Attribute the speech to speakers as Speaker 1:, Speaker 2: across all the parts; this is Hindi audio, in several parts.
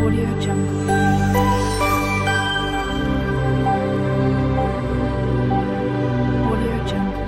Speaker 1: Audio Jungle. Audio Jungle.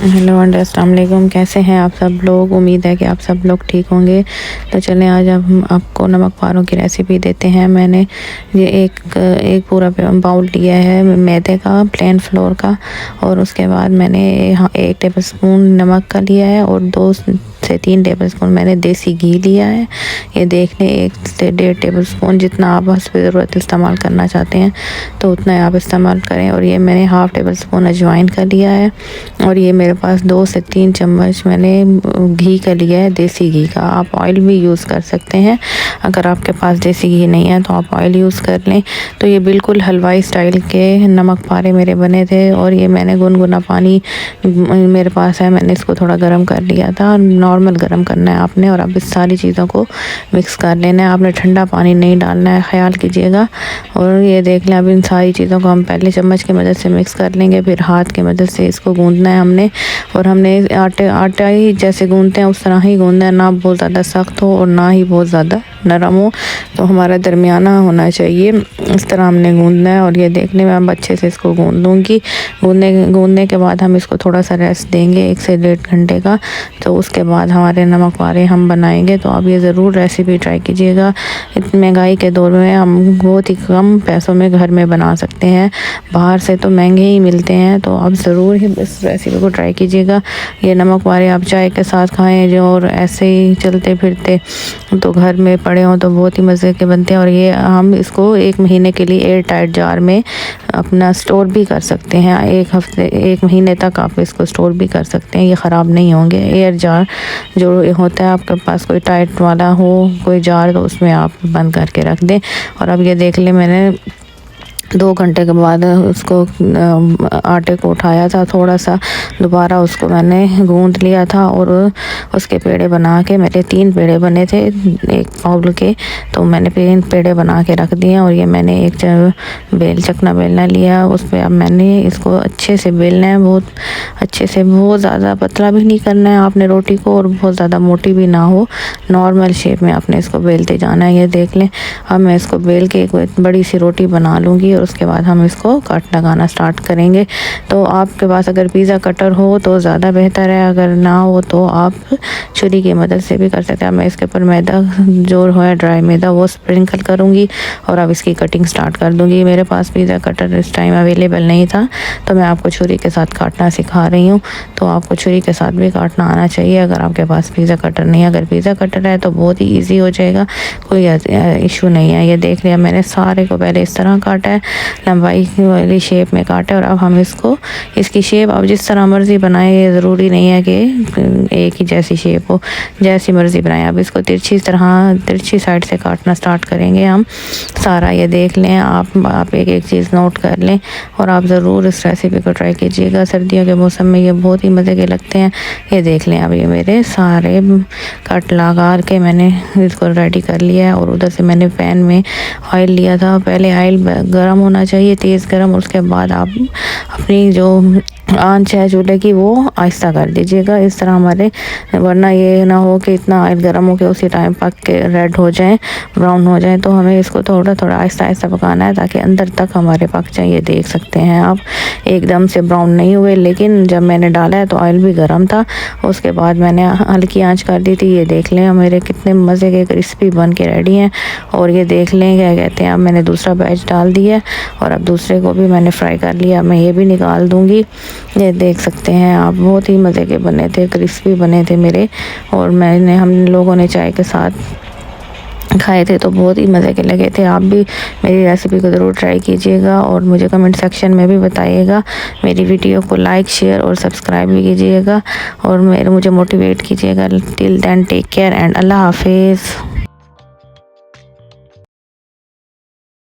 Speaker 2: Hello and अस्सलाम वालेकुम। कैसे हैं आप सब लोग? उम्मीद है कि आप सब लोग ठीक होंगे। तो चलें आज अब हम आपको नमक पारों की रेसिपी देते हैं। मैंने ये एक पूरा बाउल लिया है मैदे का, प्लेन फ्लोर का, और उसके बाद मैंने यहाँ 1 टेबलस्पून नमक का लिया है और 2 से 3 टेबलस्पून मैंने देसी घी लिया है। ये देख लें 1 से 1.5 टेबलस्पून, जितना आप हस्ब ज़रूरत इस्तेमाल करना चाहते हैं तो उतना आप इस्तेमाल करें। और ये मैंने 1/2 टेबलस्पून अजवाइन का लिया है और ये मेरे पास 2 से 3 चम्मच मैंने घी का लिया है, देसी घी का। आप ऑयल भी यूज़ कर सकते हैं, अगर आपके पास देसी घी नहीं है तो आप ऑयल यूज़ कर लें। तो ये बिल्कुल हलवाई स्टाइल के नमक पारे मेरे बने थे। और ये मैंने गुनगुना पानी मेरे पास है, मैंने इसको थोड़ा गर्म कर लिया था। नॉर्मल गर्म करना है आपने, और अब इस सारी चीज़ों को मिक्स कर लेना है। आपने ठंडा पानी नहीं डालना है, ख्याल कीजिएगा। और ये देख लें, अब इन सारी चीज़ों को हम पहले चम्मच की मदद से मिक्स कर लेंगे, फिर हाथ की मदद से इसको गूंदना है हमने। और हमने आटा ही जैसे गूंदते हैं उस तरह ही गूंदना है, ना बहुत ज़्यादा सख्त हो और ना ही बहुत ज़्यादा नरम हो, तो हमारा दरमियाना होना चाहिए। इस तरह हमने गूंदना है। और ये देखने में अब अच्छे से इसको गूंद लूँगी। गूंदने के बाद हम इसको थोड़ा सा रेस्ट देंगे 1 से 1.5 घंटे का। तो उसके बाद हमारे नमक पारे हम बनाएंगे। तो आप ये ज़रूर रेसिपी ट्राई कीजिएगा। इतनी महंगाई के दौर में हम बहुत ही कम पैसों में घर में बना सकते हैं, बाहर से तो महंगे ही मिलते हैं। तो आप ज़रूर ही इस रेसिपी को ट्राई कीजिएगा। ये नमक पारे आप चाय के साथ खाएं जो, और ऐसे ही चलते फिरते तो घर में पड़े हों तो बहुत ही मज़े के बनते हैं। और ये हम इसको 1 महीने के लिए एयर टाइट जार में अपना स्टोर भी कर सकते हैं। 1 हफ्ते 1 महीने तक आप इसको स्टोर भी कर सकते हैं, ये ख़राब नहीं होंगे। एयर जार जो होता है, आपके पास कोई टाइट वाला हो कोई जार, तो उसमें आप बंद करके रख दें। और अब ये देख लें, मैंने 2 घंटे के बाद उसको आटे को उठाया था, थोड़ा सा दोबारा उसको मैंने गूंद लिया था और उसके पेड़े बना के, मेरे 3 पेड़े बने थे 1 बाउल के, तो मैंने 3 पेड़े बना के रख दिए। और ये मैंने एक चकना बेलना लिया, उस पर अब मैंने इसको अच्छे से बेलना है, बहुत अच्छे से। बहुत ज़्यादा पतला भी नहीं करना है आपने रोटी को, और बहुत ज़्यादा मोटी भी ना हो, नॉर्मल शेप में आपने इसको बेलते जाना है। ये देख लें, अब मैं इसको बेल के एक बड़ी सी रोटी बना लूँगी और उसके बाद हम इसको कट लगाना स्टार्ट करेंगे। तो आपके पास अगर पिज़्ज़ा कटर हो तो ज़्यादा बेहतर है, अगर ना हो तो आप छुरी की मदद से भी कर सकते हैं। मैं इसके ऊपर मैदा जो है ड्राई मैदा वो स्प्रिंकल करूँगी और अब इसकी कटिंग स्टार्ट कर दूँगी। मेरे पास पिज़्ज़ा कटर इस टाइम अवेलेबल नहीं था, तो मैं आपको छुरी के साथ काटना सिखा रही हूँ। तो आपको छुरी के साथ भी काटना आना चाहिए अगर आपके पास पिज़्ज़ा कटर नहीं है। अगर पिज़्ज़ा कटर है तो बहुत ही ईजी हो जाएगा, कोई इशू नहीं है। ये देख लिया, मैंने सारे को पहले इस तरह काटा है, लंबाई वाली शेप में काटा। और अब हम इसकी शेप आप जिस तरह मर्ज़ी बनाएं, ये ज़रूरी नहीं है कि एक ही जैसी शेप हो, जैसी मर्ज़ी बनाएं। अब इसको तिरछी साइड से काटना स्टार्ट करेंगे हम सारा। ये देख लें, आप एक चीज़ नोट कर लें और आप ज़रूर इस रेसिपी को ट्राई कीजिएगा। सर्दियों के मौसम में ये बहुत ही मज़े के लगते हैं। ये देख लें, अब ये मेरे सारे कट लगा के मैंने इसको रेडी कर लिया है। और उधर से मैंने पैन में ऑयल लिया था, पहले ऑयल गर्म होना चाहिए, तेज़ गर्म। उसके बाद आप अपनी जो आंच है चूल्हे की वो आहिस्ता कर दीजिएगा इस तरह हमारे, वरना ये ना हो कि इतना ऑयल गर्म हो के उसी टाइम पक के रेड हो जाए, ब्राउन हो जाए। तो हमें इसको थोड़ा थोड़ा आहिस्ता आहिस्ता पकाना है ताकि अंदर तक हमारे पक जाए। ये देख सकते हैं आप, एकदम से ब्राउन नहीं हुए, लेकिन जब मैंने डाला है तो ऑयल भी गर्म था। उसके बाद मैंने हल्की आँच कर दी थी। ये देख लें मेरे कितने मज़े के क्रिस्पी बन के रेडी हैं। और ये देख लें, क्या कहते हैं, अब मैंने दूसरा बैच डाल दिया और अब दूसरे को भी मैंने फ्राई कर लिया। मैं ये भी निकाल दूँगी। ये देख सकते हैं आप, बहुत ही मज़े के बने थे, क्रिस्पी बने थे मेरे। और हम लोगों ने चाय के साथ खाए थे तो बहुत ही मज़े के लगे थे। आप भी मेरी रेसिपी को ज़रूर ट्राई कीजिएगा और मुझे कमेंट सेक्शन में भी बताइएगा। मेरी वीडियो को लाइक, शेयर और सब्सक्राइब भी कीजिएगा और मुझे मोटिवेट कीजिएगा। Till then take care and अल्लाह हाफिज़।